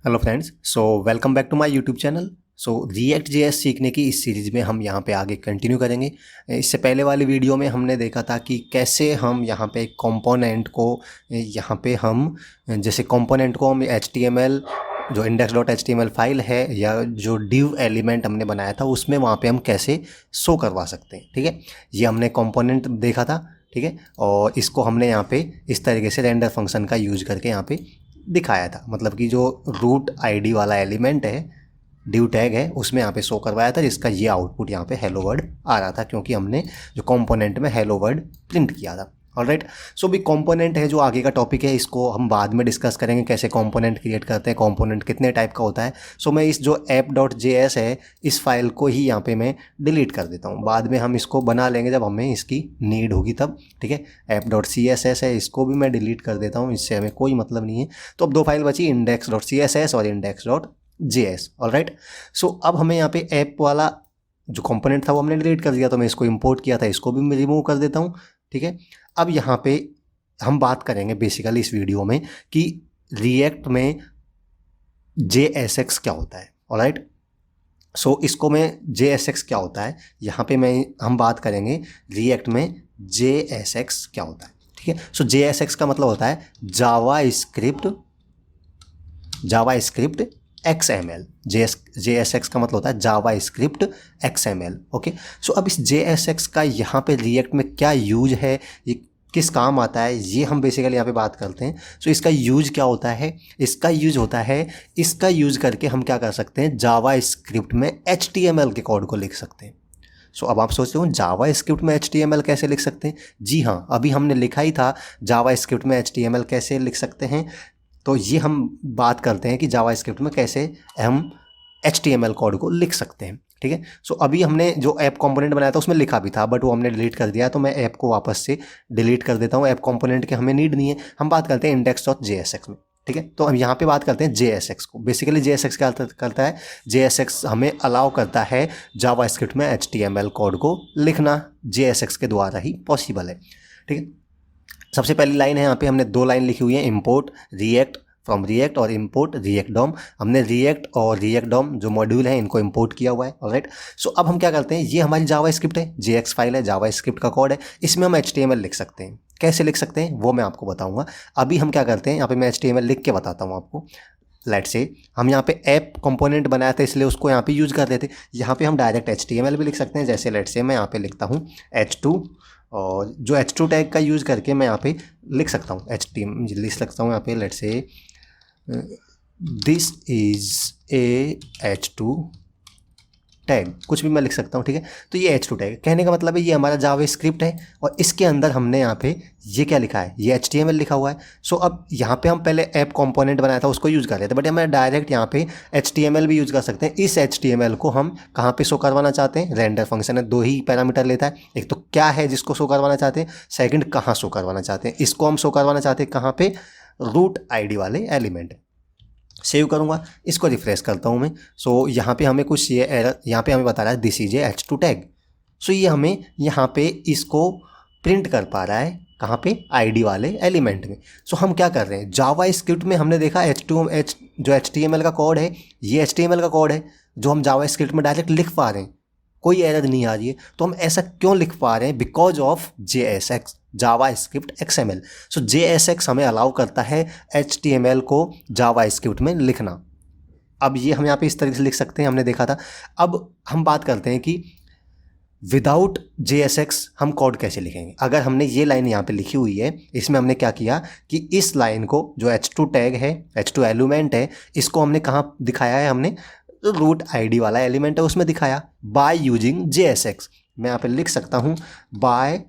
Hello friends, welcome back to my YouTube channel. React JS सीखने की इस series में हम यहाँ पे आगे कंटिन्यू करेंगे। इससे पहले वाली वीडियो में हमने देखा था कि कैसे हम यहाँ पे कंपोनेंट को यहाँ पे हम जैसे कंपोनेंट को हम HTML जो index.html फाइल है या जो div एलिमेंट हमने बनाया था उसमें वहाँ पे हम कैसे शो करवा सकते हैं। ठीक है, ये हमने कंपोनेंट देखा था। ठीक है, और इसको हमने यहाँ पे इस तरीके से रेंडर फंक्शन का यूज करके यहाँ पे दिखाया था। मतलब कि जो रूट आईडी वाला एलिमेंट है, डिव टैग है, उसमें यहाँ पे शो करवाया था, जिसका ये आउटपुट यहाँ पे हेलो वर्ड आ रहा था, क्योंकि हमने जो कंपोनेंट में हेलो वर्ड प्रिंट किया था। ऑलराइट, सो भी कंपोनेंट है जो आगे का टॉपिक है, इसको हम बाद में डिस्कस करेंगे कैसे कंपोनेंट क्रिएट करते हैं, कंपोनेंट कितने टाइप का होता है। सो मैं इस जो app.js है इस फाइल को ही यहाँ पे मैं डिलीट कर देता हूँ। बाद में हम इसको बना लेंगे जब हमें इसकी नीड होगी तब। ठीक है, app.css है, इसको भी मैं डिलीट कर देता हूँ, इससे हमें कोई मतलब नहीं है। तो अब दो फाइल बची, index.css और index.js। ऑलराइट, सो अब हमें यहाँ पे ऐप वाला जो कंपोनेंट था वो हमने डिलीट कर दिया, तो मैं इसको इंपोर्ट किया था, इसको भी मैं रिमूव कर देता हूँ। ठीक है, अब यहाँ पे हम बात करेंगे बेसिकली इस वीडियो में कि रिएक्ट में JSX क्या होता है। ऑलराइट, सो इसको में JSX क्या होता है, यहाँ पे हम बात करेंगे रिएक्ट में JSX क्या होता है। ठीक है, सो JSX का मतलब होता है जावा स्क्रिप्ट XML। JSX का मतलब होता है जावा स्क्रिप्ट XML। ओके, सो अब इस JSX का यहाँ पे रिएक्ट में क्या यूज है, ये किस काम आता है, ये हम बेसिकली यहाँ पे बात करते हैं। सो इसका यूज क्या होता है, इसका यूज करके हम क्या कर सकते हैं, जावा स्क्रिप्ट में HTML के कोड को लिख सकते हैं। सो अब आप सोच रहे हो जावा स्क्रिप्ट में HTML कैसे लिख सकते हैं। जी हाँ, अभी हमने लिखा ही था जावा स्क्रिप्ट में HTML कैसे लिख सकते हैं। तो ये हम बात करते हैं कि जावा स्क्रिप्ट में कैसे हम HTML कोड को लिख सकते हैं। ठीक है, सो अभी हमने जो ऐप कंपोनेंट बनाया था उसमें लिखा भी था, बट वो हमने डिलीट कर दिया, तो मैं ऐप को वापस से डिलीट कर देता हूँ। ऐप कंपोनेंट के हमें नीड नहीं है, हम बात करते हैं index.jsx में। ठीक है, तो हम यहाँ पे बात करते हैं JSX को। बेसिकली JSX क्या करता है, JSX हमें अलाउ करता है जावा स्क्रिप्ट में HTML कोड को लिखना, JSX के द्वारा ही पॉसिबल है। ठीक है, सबसे पहली लाइन है यहाँ पे हमने दो लाइन लिखी हुई है, इंपोर्ट रिएक्ट फ्रॉम रिएक्ट और इंपोर्ट रिएक्ट डॉम। हमने रिएक्ट और रिएक्ट डॉम जो मॉड्यूल है इनको इंपोर्ट किया हुआ है। ऑलराइट, सो अब हम क्या करते हैं, ये हमारी जावा स्क्रिप्ट है, JX फाइल है, जावा स्क्रिप्ट का कोड है, इसमें हम HTML लिख सकते हैं। कैसे लिख सकते हैं वो मैं आपको बताऊंगा। अभी हम क्या करते हैं, यहाँ पे मैं HTML लिख के बताता हूँ आपको। लेट्स से हम यहाँ पे ऐप कंपोनेंट बनाया था, इसलिए उसको यहाँ पे यूज कर देते। यहाँ पे हम डायरेक्ट HTML भी लिख सकते हैं। जैसे लेट्स से मैं यहाँ पे लिखता हूँ H2, और जो H2 टैग का यूज़ करके मैं यहाँ पे लिख सकता हूँ HTML लिख सकता हूँ यहाँ पे। Let's say this is a H2 tag, कुछ भी मैं लिख सकता हूँ। ठीक है, तो ये H2 टैग कहने का मतलब है ये हमारा जावा स्क्रिप्ट है, और इसके अंदर हमने यहाँ पे ये क्या लिखा है, ये HTML लिखा हुआ है। सो अब यहाँ पे हम पहले ऐप कंपोनेंट बनाया था उसको यूज़ कर रहे थे, बट हमें डायरेक्ट यहाँ पे HTML भी यूज़ कर सकते हैं। इस HTML को हम कहाँ पे शो करवाना चाहते हैं, रेंडर फंक्शन है, दो ही पैरामीटर लेता है, एक तो क्या है जिसको शो करवाना चाहते हैं, सेकेंड कहाँ शो करवाना चाहते हैं। इसको हम शो करवाना चाहते हैं कहाँ पे, रूट ID वाले एलिमेंट। सेव करूँगा, इसको रिफ्रेश करता हूँ मैं। सो यहाँ पे हमें कुछ ये एरर यहाँ पे हमें बता रहा है this is a H2 tag. So ये हमें यहाँ पे इसको प्रिंट कर पा रहा है कहाँ पे, ID वाले एलिमेंट में। सो हम क्या कर रहे हैं, जावा स्क्रिप्ट में हमने देखा जो HTML का कोड है, ये HTML का कोड है जो हम जावा स्क्रिप्ट में डायरेक्ट लिख पा रहे हैं, कोई एरर नहीं आ रही है। तो हम ऐसा क्यों लिख पा रहे हैं, because of JSX, Java script XML। So JSX हमें अलाउ करता है HTML को जावा स्क्रिप्ट में लिखना। अब ये हम यहाँ पे इस तरीके से लिख सकते हैं, हमने देखा था। अब हम बात करते हैं कि विदाउट JSX हम कोड कैसे लिखेंगे। अगर हमने ये लाइन यहाँ पे लिखी हुई है, इसमें हमने क्या किया कि इस लाइन को जो H2 टैग है, H2 एलिमेंट है, इसको हमने कहाँ दिखाया है, हमने रूट ID वाला एलिमेंट है उसमें दिखाया, बाय यूजिंग JSX। मैं यहाँ पे लिख सकता हूँ बाय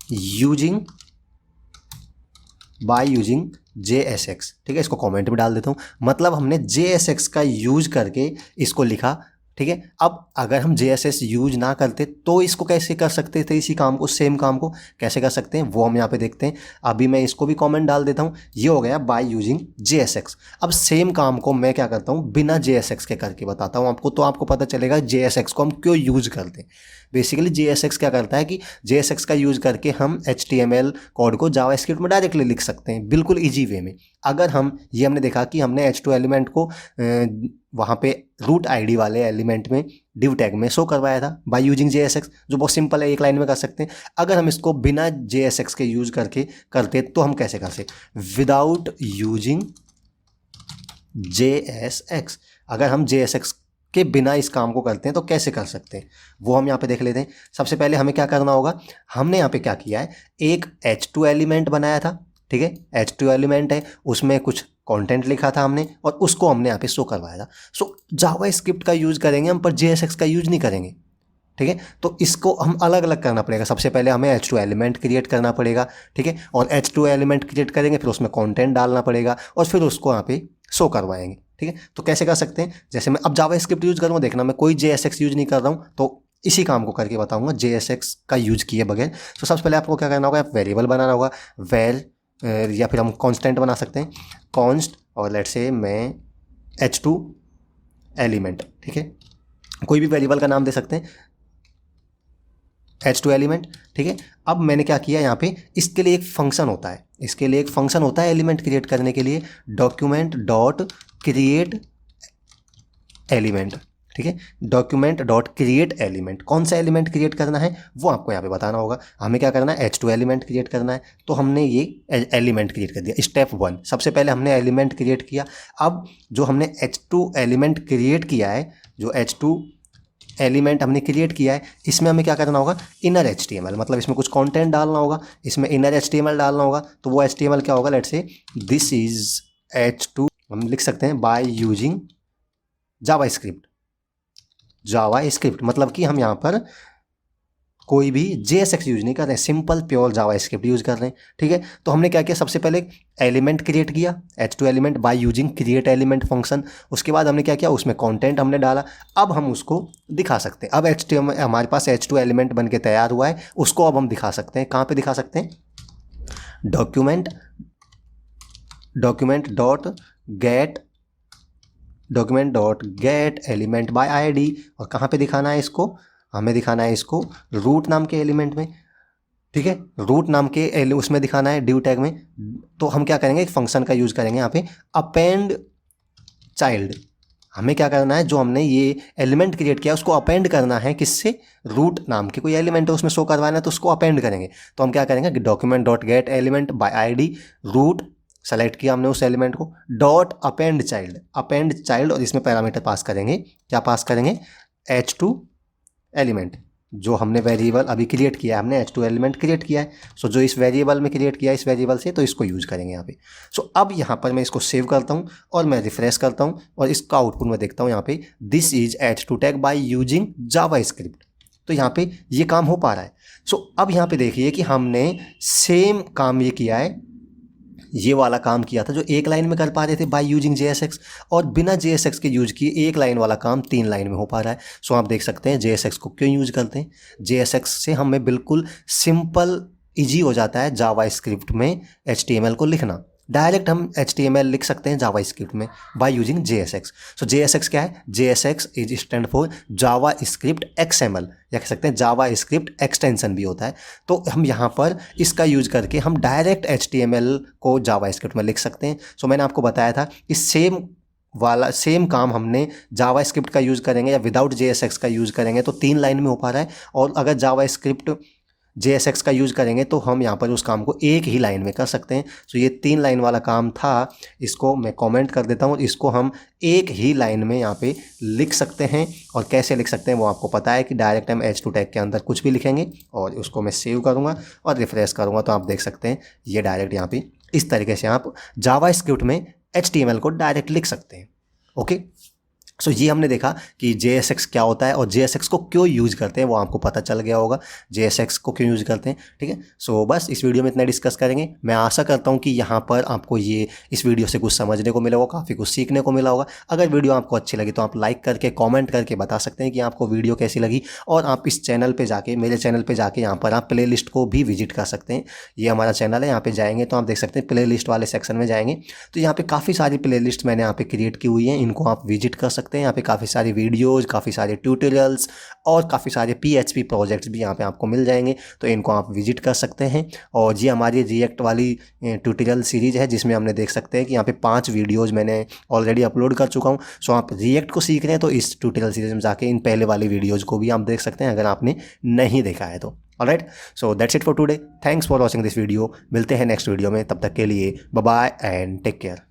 यूजिंग JSX। ठीक है, इसको कमेंट में डाल देता हूँ, मतलब हमने JSX का यूज करके इसको लिखा। ठीक है, अब अगर हम JSX यूज ना करते तो इसको कैसे कर सकते थे, इसी काम को, सेम काम को कैसे कर सकते हैं वो हम यहाँ पे देखते हैं। अभी मैं इसको भी कमेंट डाल देता हूँ, ये हो गया बाय यूजिंग JSX। अब सेम काम को मैं क्या करता हूँ, बिना JSX के करके बताता हूँ आपको, तो आपको पता चलेगा JSX को हम क्यों यूज करते हैं। बेसिकली JSX क्या करता है कि JSX का यूज करके हम HTML कोड को जावास्क्रिप्ट में डायरेक्टली लिख सकते हैं, बिल्कुल ईजी वे में। अगर हम ये हमने देखा कि हमने H2 एलिमेंट को वहाँ पे रूट आईडी वाले एलिमेंट में div टैग में शो करवाया था बाय यूजिंग JSX, जो बहुत सिंपल है, एक लाइन में कर सकते हैं। अगर हम इसको बिना JSX के यूज करके करते तो हम कैसे कर सकते, विदाउट यूजिंग JSX। अगर हम JSX के बिना इस काम को करते हैं तो कैसे कर सकते हैं, वो हम यहाँ पे देख लेते हैं। सबसे पहले हमें क्या करना होगा, हमने यहाँ पे क्या किया है, एक H2 एलिमेंट बनाया था, ठीक है, H2 एलिमेंट है, उसमें कुछ कंटेंट लिखा था हमने और उसको हमने यहाँ पे शो करवाया था। सो जावास्क्रिप्ट का यूज़ करेंगे हम, पर JSX का यूज नहीं करेंगे, ठीक है। तो इसको हम अलग अलग करना पड़ेगा। सबसे पहले हमें H2 एलिमेंट क्रिएट करना पड़ेगा, ठीक है, और H2 एलिमेंट क्रिएट करेंगे, फिर उसमें कंटेंट डालना पड़ेगा और फिर उसको यहाँ पे शो करवाएंगे, ठीक है। तो कैसे कर सकते हैं, जैसे मैं अब जावास्क्रिप्ट यूज़ करूँगा, देखना मैं कोई JSX यूज नहीं कर रहा हूँ, तो इसी काम को करके बताऊँगा JSX का यूज किए बगैर। तो सबसे पहले आपको क्या करना होगा, वेरिएबल बनाना होगा, वेर या फिर हम कांस्टेंट बना सकते हैं, कॉन्स्ट, और लेट्स से मैं H2 एलिमेंट, ठीक है, कोई भी वेरिएबल का नाम दे सकते हैं, H2 एलिमेंट, ठीक है। अब मैंने क्या किया यहाँ पे, इसके लिए एक फंक्शन होता है, इसके लिए एक फंक्शन होता है एलिमेंट क्रिएट करने के लिए, डॉक्यूमेंट डॉट क्रिएट एलिमेंट, ठीक है, डॉक्यूमेंट डॉट क्रिएट एलिमेंट। कौन सा एलिमेंट क्रिएट करना है वो आपको यहाँ पे बताना होगा। हमें क्या करना है, H2 एलिमेंट क्रिएट करना है, तो हमने ये एलिमेंट क्रिएट कर दिया। स्टेप 1, सबसे पहले हमने एलिमेंट क्रिएट किया। अब जो हमने H2 एलिमेंट क्रिएट किया है, जो H2 एलिमेंट हमने क्रिएट किया है, इसमें हमें क्या करना होगा, इनर HTML, मतलब इसमें कुछ कंटेंट डालना होगा, इसमें इनर HTML डालना होगा। तो वो HTML क्या होगा, let's say this is H2, हम लिख सकते हैं बाय यूजिंग जावास्क्रिप्ट। जावास्क्रिप्ट मतलब कि हम यहाँ पर कोई भी JSX यूज नहीं कर रहे हैं, सिंपल प्योर जावास्क्रिप्ट यूज कर रहे हैं, ठीक है। तो हमने क्या किया, सबसे पहले एलिमेंट क्रिएट किया, H2 element by using create element function. उसके बाद हमने क्या किया, उसमें कंटेंट हमने डाला। अब हम उसको दिखा सकते हैं। अब HTML हमारे पास H2 एलिमेंट बन के तैयार हुआ है, उसको अब हम दिखा सकते हैं। कहाँ पे दिखा सकते हैं, document dot get element by ID, और कहाँ पे दिखाना है इसको, हमें दिखाना है इसको रूट नाम के एलिमेंट में, ठीक है, रूट नाम के उसमें दिखाना है div टैग में। तो हम क्या करेंगे, एक फंक्शन का यूज करेंगे यहाँ पे, अपेंड चाइल्ड। हमें क्या करना है, जो हमने ये एलिमेंट क्रिएट किया उसको अपेंड करना है, किससे, रूट नाम के कोई एलिमेंट है उसमें शो करवाना है, तो उसको अपेंड करेंगे। तो हम क्या करेंगे, document dot get element by ID, root select किया हमने उस एलिमेंट को, डॉट अपेंड चाइल्ड, और इसमें पैरामीटर पास करेंगे, क्या पास करेंगे, H2 एलिमेंट, जो हमने वेरिएबल अभी क्रिएट किया है, हमने H2 एलिमेंट क्रिएट किया है। सो जो इस वेरिएबल में क्रिएट किया है, इस वेरिएबल से, तो इसको यूज करेंगे यहाँ पे। सो अब यहाँ पर मैं इसको सेव करता हूँ और मैं रिफ्रेश करता हूँ और इसका आउटपुट मैं देखता हूँ यहाँ पे, this is H2 tag by using JavaScript. तो यहाँ पे ये काम हो पा रहा है। सो अब यहाँ पे देखिए कि हमने सेम काम ये किया है, ये वाला काम किया था जो एक लाइन में कर पा रहे थे बाय यूजिंग JSX, और बिना JSX के यूज किए एक लाइन वाला काम 3 लाइन में हो पा रहा है। सो आप देख सकते हैं JSX को क्यों यूज करते हैं। JSX से हमें बिल्कुल सिंपल ईजी हो जाता है जावास्क्रिप्ट में HTML को लिखना। डायरेक्ट हम HTML लिख सकते हैं जावास्क्रिप्ट में by using JSX। So JSX क्या है, JSX is stand for JavaScript XML, या कह सकते हैं जावास्क्रिप्ट एक्सटेंशन भी होता है। तो हम यहाँ पर इसका यूज करके हम डायरेक्ट HTML को जावास्क्रिप्ट में लिख सकते हैं। सो मैंने आपको बताया था कि सेम काम हमने जावास्क्रिप्ट का यूज़ करेंगे या विदाउट JSX का यूज़ करेंगे तो 3 लाइन में हो पा रहा है, और अगर जावास्क्रिप्ट JSX का यूज़ करेंगे तो हम यहाँ पर उस काम को एक ही लाइन में कर सकते हैं। सो ये 3 लाइन वाला काम था, इसको मैं कमेंट कर देता हूँ, इसको हम एक ही लाइन में यहाँ पे लिख सकते हैं। और कैसे लिख सकते हैं वो आपको पता है कि डायरेक्ट हम H2 टैग के अंदर कुछ भी लिखेंगे और उसको मैं सेव करूँगा और रिफ्रेश करूँगा, तो आप देख सकते हैं ये डायरेक्ट यहाँ पे इस तरीके से आप जावास्क्रिप्ट में HTML को डायरेक्ट लिख सकते हैं। ओके, सो ये हमने देखा कि JSX क्या होता है और JSX को क्यों यूज़ करते हैं, वो आपको पता चल गया होगा JSX को क्यों यूज़ करते हैं। ठीक है, सो बस इस वीडियो में इतना डिस्कस करेंगे। मैं आशा करता हूँ कि यहाँ पर आपको ये इस वीडियो से कुछ समझने को मिला होगा, काफ़ी कुछ सीखने को मिला होगा। अगर वीडियो आपको अच्छी लगी तो आप लाइक करके कॉमेंट करके बता सकते हैं कि आपको वीडियो कैसी लगी, और आप इस चैनल पर जाके, मेरे चैनल पर जाके यहाँ पर आप प्ले लिस्ट को भी विजिट कर सकते हैं। ये हमारा चैनल है, यहाँ पर जाएंगे तो आप देख सकते हैं प्ले लिस्ट वाले सेक्शन में जाएंगे तो यहाँ पर काफ़ी सारी प्ले लिस्ट मैंने यहाँ पर क्रिएट की हुई है, इनको आप विजिट कर सकते हैं। सकते हैं। यहाँ पे काफ़ी सारी वीडियोज़, काफ़ी सारे ट्यूटोरियल्स और काफ़ी सारे PHP प्रोजेक्ट्स भी यहाँ पे आपको मिल जाएंगे, तो इनको आप विजिट कर सकते हैं। और ये हमारी रिएक्ट वाली ट्यूटोरियल सीरीज़ है, जिसमें हमने देख सकते हैं कि यहाँ पे 5 वीडियोज़ मैंने ऑलरेडी अपलोड कर चुका हूँ। सो आप रिएक्ट को सीख रहे हैं तो इस ट्यूटोरियल सीरीज़ में जाके इन पहले वाली वीडियोज़ को भी आप देख सकते हैं, अगर आपने नहीं देखा है तो। Alright, so that's it for today. Thanks for watching this video. मिलते हैं नेक्स्ट वीडियो में, तब तक के लिए bye bye and take care.